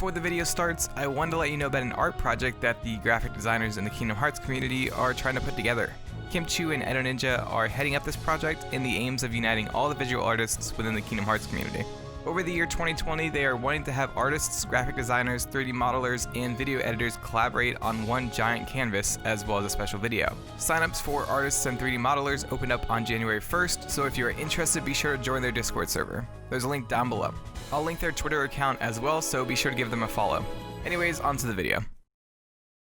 Before the video starts, I wanted to let you know about an art project that the graphic designers in the Kingdom Hearts community are trying to put together. Kim Chu and Edo Ninja are heading up this project in the aims of uniting all the visual artists within the Kingdom Hearts community. Over the year 2020, they are wanting to have artists, graphic designers, 3D modelers, and video editors collaborate on one giant canvas, as well as a special video. Signups for artists and 3D modelers opened up on January 1st, so if you are interested, be sure to join their Discord server. There's a link down below. I'll link their Twitter account as well, so be sure to give them a follow. Anyways, on to the video.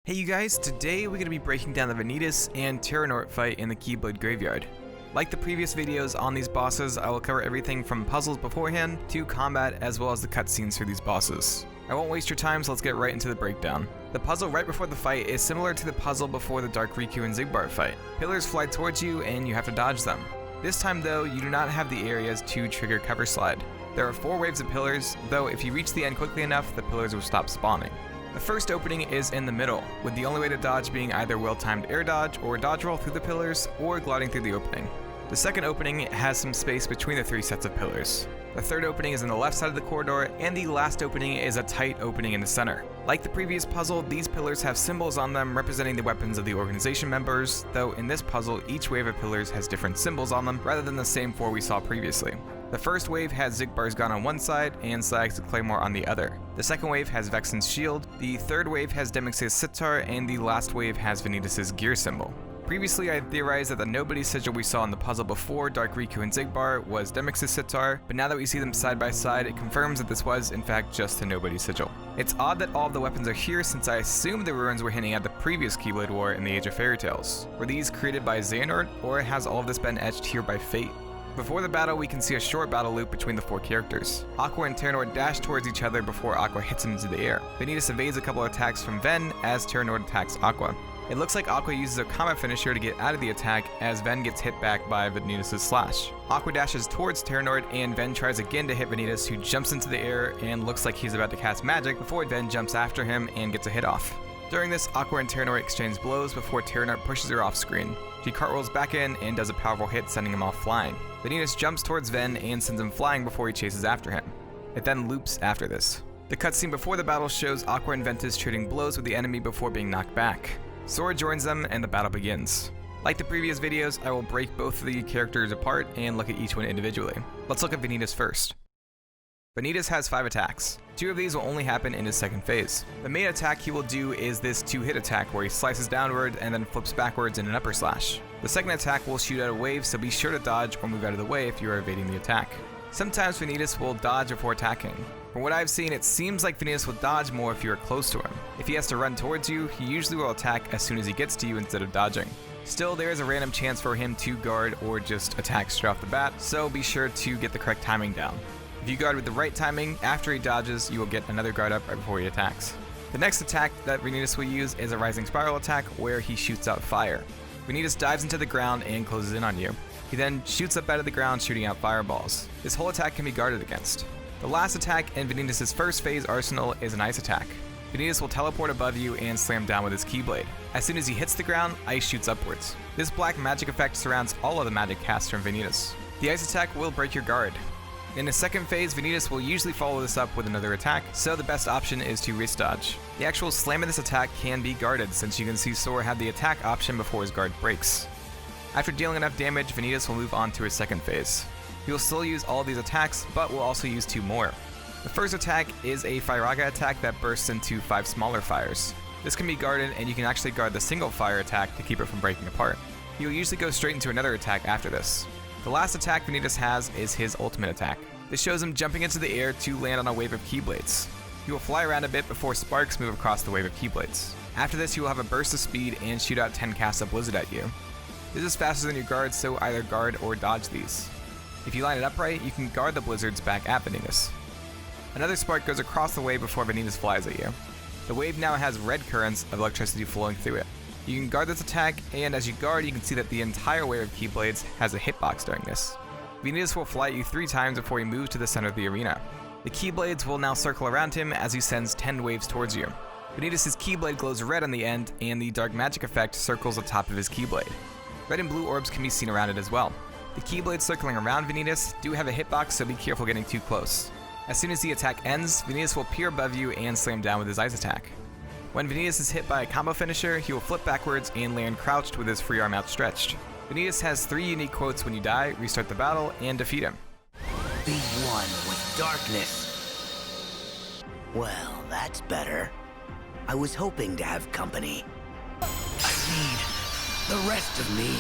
Hey you guys, today we're going to be breaking down the Vanitas and Terranort fight in the Keyblade Graveyard. Like the previous videos on these bosses, I will cover everything from puzzles beforehand to combat as well as the cutscenes for these bosses. I won't waste your time, so let's get right into the breakdown. The puzzle right before the fight is similar to the puzzle before the Dark Riku and Xigbar fight. Pillars fly towards you and you have to dodge them. This time though, you do not have the areas to trigger cover slide. There are 4 waves of pillars, though if you reach the end quickly enough, the pillars will stop spawning. The first opening is in the middle, with the only way to dodge being either well-timed air dodge or dodge roll through the pillars, or gliding through the opening. The second opening has some space between the 3 sets of pillars. The third opening is in the left side of the corridor, and the last opening is a tight opening in the center. Like the previous puzzle, these pillars have symbols on them representing the weapons of the organization members, though in this puzzle, each wave of pillars has different symbols on them, rather than the same 4 we saw previously. The first wave has Xigbar's gun on one side and Saxor's claymore on the other. The second wave has Vexen's shield, the third wave has Demyx's sitar, and the last wave has Vanitas' gear symbol. Previously, I theorized that the Nobody sigil we saw in the puzzle before Dark Riku and Xigbar was Demyx's sitar, but now that we see them side by side, it confirms that this was, in fact, just the Nobody sigil. It's odd that all of the weapons are here since I assumed the ruins were hinting at the previous Keyblade War in the Age of Fairy Tales. Were these created by Xehanort, or has all of this been etched here by fate? Before the battle, we can see a short battle loop between the 4 characters. Aqua and Terranort dash towards each other before Aqua hits him into the air. Vanitas evades a couple of attacks from Ven as Terranort attacks Aqua. It looks like Aqua uses a combat finisher to get out of the attack as Ven gets hit back by Vanitas' slash. Aqua dashes towards Terranort and Ven tries again to hit Vanitas, who jumps into the air and looks like he's about to cast magic before Ven jumps after him and gets a hit off. During this, Aqua and Terranort exchange blows before Terranort pushes her off screen. She cartwheels back in and does a powerful hit, sending him off flying. Vanitas jumps towards Ven and sends him flying before he chases after him. It then loops after this. The cutscene before the battle shows Aqua and Ventus trading blows with the enemy before being knocked back. Sora joins them and the battle begins. Like the previous videos, I will break both of the characters apart and look at each one individually. Let's look at Vanitas first. Vanitas has 5 attacks. 2 of these will only happen in his second phase. The main attack he will do is this 2-hit attack where he slices downward and then flips backwards in an upper slash. The second attack will shoot out a wave, so be sure to dodge or move out of the way if you are evading the attack. Sometimes Vanitas will dodge before attacking. From what I've seen, it seems like Vanitas will dodge more if you are close to him. If he has to run towards you, he usually will attack as soon as he gets to you instead of dodging. Still, there is a random chance for him to guard or just attack straight off the bat, so be sure to get the correct timing down. If you guard with the right timing, after he dodges, you will get another guard up right before he attacks. The next attack that Vanitas will use is a Rising Spiral attack where he shoots out fire. Vanitas dives into the ground and closes in on you. He then shoots up out of the ground shooting out fireballs. This whole attack can be guarded against. The last attack in Vanitas' first phase arsenal is an ice attack. Vanitas will teleport above you and slam down with his Keyblade. As soon as he hits the ground, ice shoots upwards. This black magic effect surrounds all of the magic cast from Vanitas. The ice attack will break your guard. In the second phase, Vanitas will usually follow this up with another attack, so the best option is to wrist dodge. The actual slam of this attack can be guarded, since you can see Sora have the attack option before his guard breaks. After dealing enough damage, Vanitas will move on to his second phase. He will still use all of these attacks, but will also use 2 more. The first attack is a Firaga attack that bursts into 5 smaller fires. This can be guarded, and you can actually guard the single fire attack to keep it from breaking apart. He will usually go straight into another attack after this. The last attack Vanitas has is his ultimate attack. This shows him jumping into the air to land on a wave of Keyblades. He will fly around a bit before sparks move across the wave of Keyblades. After this, he will have a burst of speed and shoot out 10 casts of Blizzard at you. This is faster than your guards, so either guard or dodge these. If you line it upright, you can guard the Blizzards back at Vanitas. Another spark goes across the wave before Vanitas flies at you. The wave now has red currents of electricity flowing through it. You can guard this attack, and as you guard, you can see that the entire wave of Keyblades has a hitbox during this. Vanitas will fly at you 3 times before he moves to the center of the arena. The Keyblades will now circle around him as he sends 10 waves towards you. Vanitas' Keyblade glows red on the end, and the dark magic effect circles the top of his Keyblade. Red and blue orbs can be seen around it as well. The Keyblades circling around Vanitas do have a hitbox, so be careful getting too close. As soon as the attack ends, Vanitas will appear above you and slam down with his ice attack. When Vanitas is hit by a combo finisher, he will flip backwards and land crouched with his free arm outstretched. Vanitas has 3 unique quotes when you die, restart the battle, and defeat him. Be one with darkness. Well, that's better. I was hoping to have company. I need the rest of me.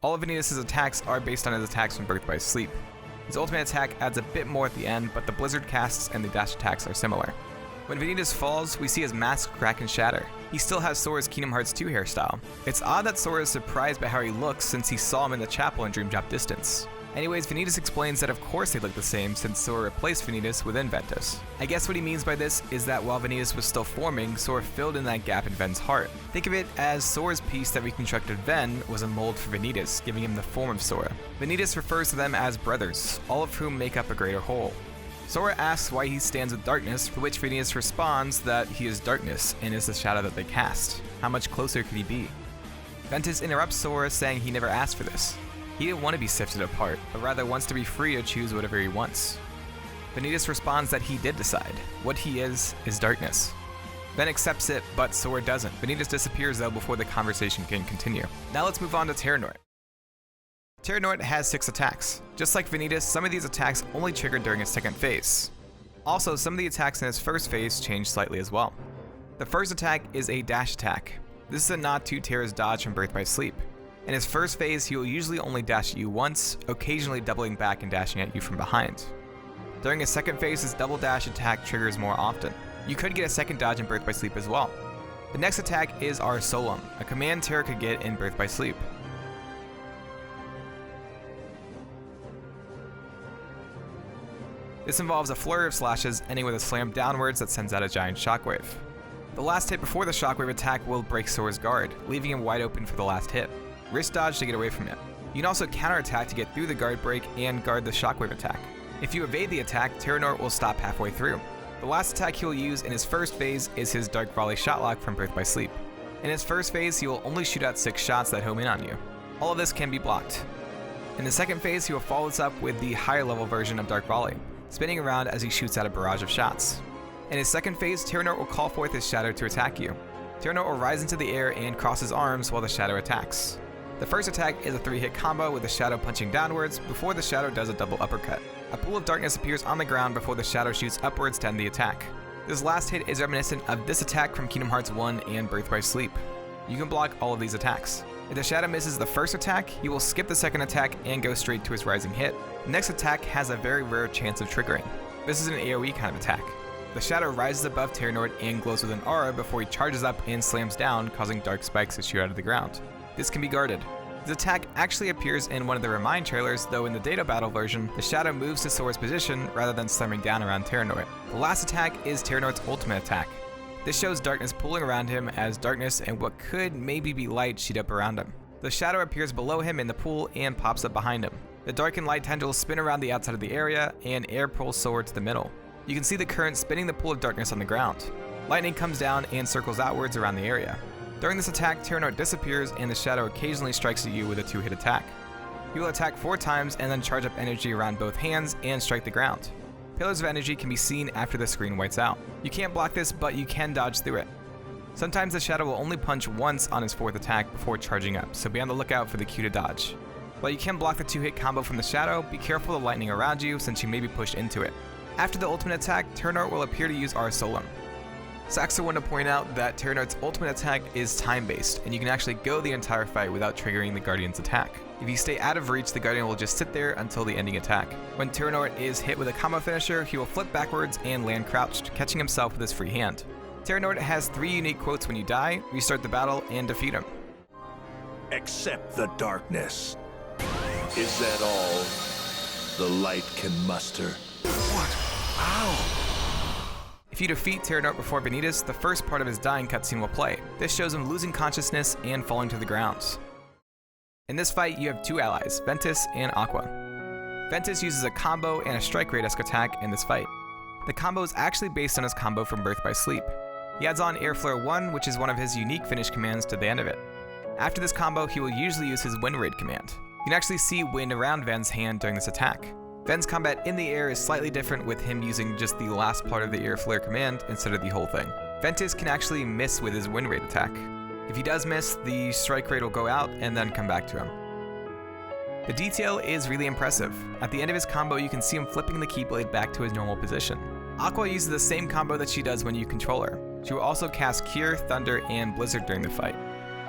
All of Vanitas' attacks are based on his attacks from Birth by Sleep. His ultimate attack adds a bit more at the end, but the blizzard casts and the dash attacks are similar. When Vanitas falls, we see his mask crack and shatter. He still has Sora's Kingdom Hearts 2 hairstyle. It's odd that Sora is surprised by how he looks since he saw him in the chapel in Dream Drop Distance. Anyways, Vanitas explains that of course they look the same since Sora replaced Vanitas with Ventus. I guess what he means by this is that while Vanitas was still forming, Sora filled in that gap in Ven's heart. Think of it as Sora's piece that reconstructed Ven was a mold for Vanitas, giving him the form of Sora. Vanitas refers to them as brothers, all of whom make up a greater whole. Sora asks why he stands with darkness, for which Vanitas responds that he is darkness and is the shadow that they cast. How much closer could he be? Ventus interrupts Sora, saying he never asked for this. He didn't want to be sifted apart, but rather wants to be free to choose whatever he wants. Vanitas responds that he did decide. What he is darkness. Ven accepts it, but Sora doesn't. Vanitas disappears though before the conversation can continue. Now let's move on to Terranort. Terranort has 6 attacks. Just like Vanitas, some of these attacks only trigger during his second phase. Also, some of the attacks in his first phase change slightly as well. The first attack is a dash attack. This is a nod to Terra's dodge from Birth by Sleep. In his first phase, he will usually only dash at you once, occasionally doubling back and dashing at you from behind. During his second phase, his double dash attack triggers more often. You could get a second dodge in Birth by Sleep as well. The next attack is our Solemn, a command Terra could get in Birth by Sleep. This involves a flurry of slashes, ending with a slam downwards that sends out a giant shockwave. The last hit before the shockwave attack will break Sora's guard, leaving him wide open for the last hit. Wrist dodge to get away from it. You can also counterattack to get through the guard break and guard the shockwave attack. If you evade the attack, Terranort will stop halfway through. The last attack he will use in his first phase is his Dark Volley Shotlock from Birth by Sleep. In his first phase, he will only shoot out 6 shots that home in on you. All of this can be blocked. In the second phase, he will follow this up with the higher level version of Dark Volley, spinning around as he shoots out a barrage of shots. In his second phase, Terranort will call forth his shadow to attack you. Terranort will rise into the air and cross his arms while the shadow attacks. The first attack is a 3-hit combo with the shadow punching downwards before the shadow does a double uppercut. A pool of darkness appears on the ground before the shadow shoots upwards to end the attack. This last hit is reminiscent of this attack from Kingdom Hearts 1 and Birth by Sleep. You can block all of these attacks. If the shadow misses the first attack, he will skip the second attack and go straight to his rising hit. The next attack has a very rare chance of triggering. This is an AoE kind of attack. The shadow rises above Terranort and glows with an aura before he charges up and slams down, causing dark spikes to shoot out of the ground. This can be guarded. This attack actually appears in one of the Remind trailers, though in the Data Battle version, the shadow moves to Sora's position rather than slamming down around Terranort. The last attack is Terranort's ultimate attack. This shows darkness pulling around him as darkness and what could maybe be light shoot up around him. The shadow appears below him in the pool and pops up behind him. The dark and light tendrils spin around the outside of the area and air pulls Sora to the middle. You can see the current spinning the pool of darkness on the ground. Lightning comes down and circles outwards around the area. During this attack, Terranort disappears and the shadow occasionally strikes at you with a 2-hit attack. He will attack 4 times and then charge up energy around both hands and strike the ground. Pillars of energy can be seen after the screen whites out. You can't block this, but you can dodge through it. Sometimes the shadow will only punch once on his 4th attack before charging up, so be on the lookout for the cue to dodge. While you can block the 2-hit combo from the shadow, be careful of the lightning around you since you may be pushed into it. After the ultimate attack, Terranort will appear to use our Solemn. Saxor wanted to point out that Terranort's ultimate attack is time-based, and you can actually go the entire fight without triggering the Guardian's attack. If you stay out of reach, the Guardian will just sit there until the ending attack. When Terranort is hit with a combo finisher, he will flip backwards and land crouched, catching himself with his free hand. Terranort has 3 unique quotes when you die, restart the battle, and defeat him. Accept the darkness. Is that all the light can muster? What? How? If you defeat Terranort before Vanitas, the first part of his dying cutscene will play. This shows him losing consciousness and falling to the ground. In this fight, you have 2 allies, Ventus and Aqua. Ventus uses a combo and a strike rate-esque attack in this fight. The combo is actually based on his combo from Birth by Sleep. He adds on Air Flare 1, which is one of his unique finish commands to the end of it. After this combo, he will usually use his Wind Raid command. You can actually see wind around Ven's hand during this attack. Ven's combat in the air is slightly different, with him using just the last part of the air flare command instead of the whole thing. Ventus can actually miss with his wind rate attack. If he does miss, the strike rate will go out and then come back to him. The detail is really impressive. At the end of his combo, you can see him flipping the Keyblade back to his normal position. Aqua uses the same combo that she does when you control her. She will also cast Cure, Thunder, and Blizzard during the fight.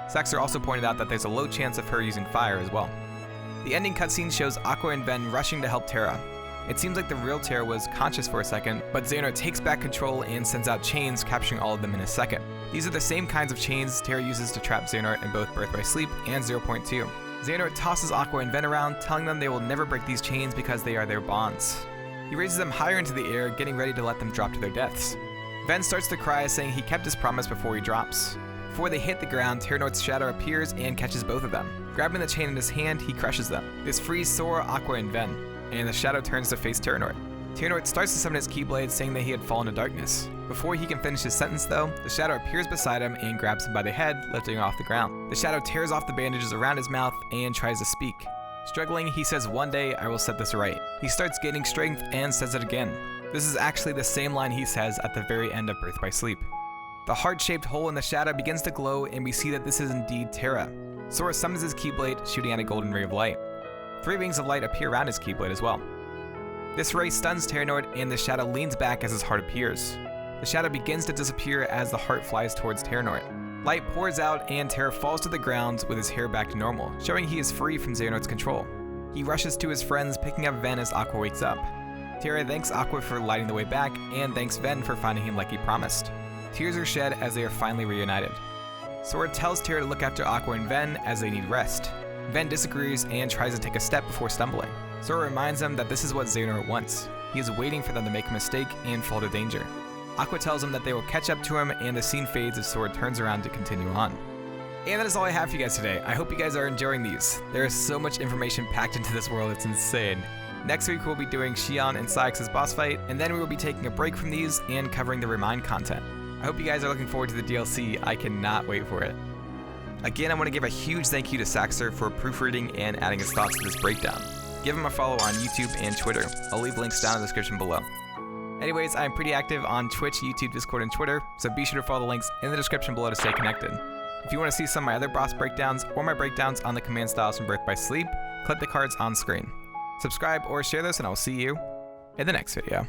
Saxor also pointed out that there's a low chance of her using Fire as well. The ending cutscene shows Aqua and Ven rushing to help Terra. It seems like the real Terra was conscious for a second, but Xehanort takes back control and sends out chains, capturing all of them in a second. These are the same kinds of chains Terra uses to trap Xehanort in both Birth by Sleep and 0.2. Xehanort tosses Aqua and Ven around, telling them they will never break these chains because they are their bonds. He raises them higher into the air, getting ready to let them drop to their deaths. Ven starts to cry, saying he kept his promise before he drops. Before they hit the ground, Terranort's shadow appears and catches both of them. Grabbing the chain in his hand, he crushes them. This frees Sora, Aqua, and Ven, and the shadow turns to face Terranort. Terranort starts to summon his Keyblade, saying that he had fallen to darkness. Before he can finish his sentence though, the shadow appears beside him and grabs him by the head, lifting him off the ground. The shadow tears off the bandages around his mouth and tries to speak. Struggling, he says, "One day I will set this right." He starts gaining strength and says it again. This is actually the same line he says at the very end of Birth by Sleep. The heart-shaped hole in the shadow begins to glow, and we see that this is indeed Terra. Sora summons his Keyblade, shooting at a golden ray of light. 3 rings of light appear around his Keyblade as well. This ray stuns Terranort, and the shadow leans back as his heart appears. The shadow begins to disappear as the heart flies towards Terranort. Light pours out, and Terra falls to the ground with his hair back to normal, showing he is free from Xehanort's control. He rushes to his friends, picking up Ven as Aqua wakes up. Terra thanks Aqua for lighting the way back, and thanks Ven for finding him like he promised. Tears are shed as they are finally reunited. Sora tells Terra to look after Aqua and Ven as they need rest. Ven disagrees and tries to take a step before stumbling. Sora reminds him that this is what Xehanort wants. He is waiting for them to make a mistake and fall to danger. Aqua tells him that they will catch up to him, and the scene fades as Sora turns around to continue on. And that is all I have for you guys today. I hope you guys are enjoying these. There is so much information packed into this world, it's insane. Next week we'll be doing Xion and Saix's boss fight, and then we will be taking a break from these and covering the Remind content. I hope you guys are looking forward to the DLC. I cannot wait for it. Again, I want to give a huge thank you to Saxor for proofreading and adding his thoughts to this breakdown. Give him a follow on YouTube and Twitter. I'll leave links down in the description below. Anyways, I'm pretty active on Twitch, YouTube, Discord, and Twitter, so be sure to follow the links in the description below to stay connected. If you want to see some of my other boss breakdowns or my breakdowns on the command styles from Birth by Sleep, click the cards on screen. Subscribe or share this, and I'll see you in the next video.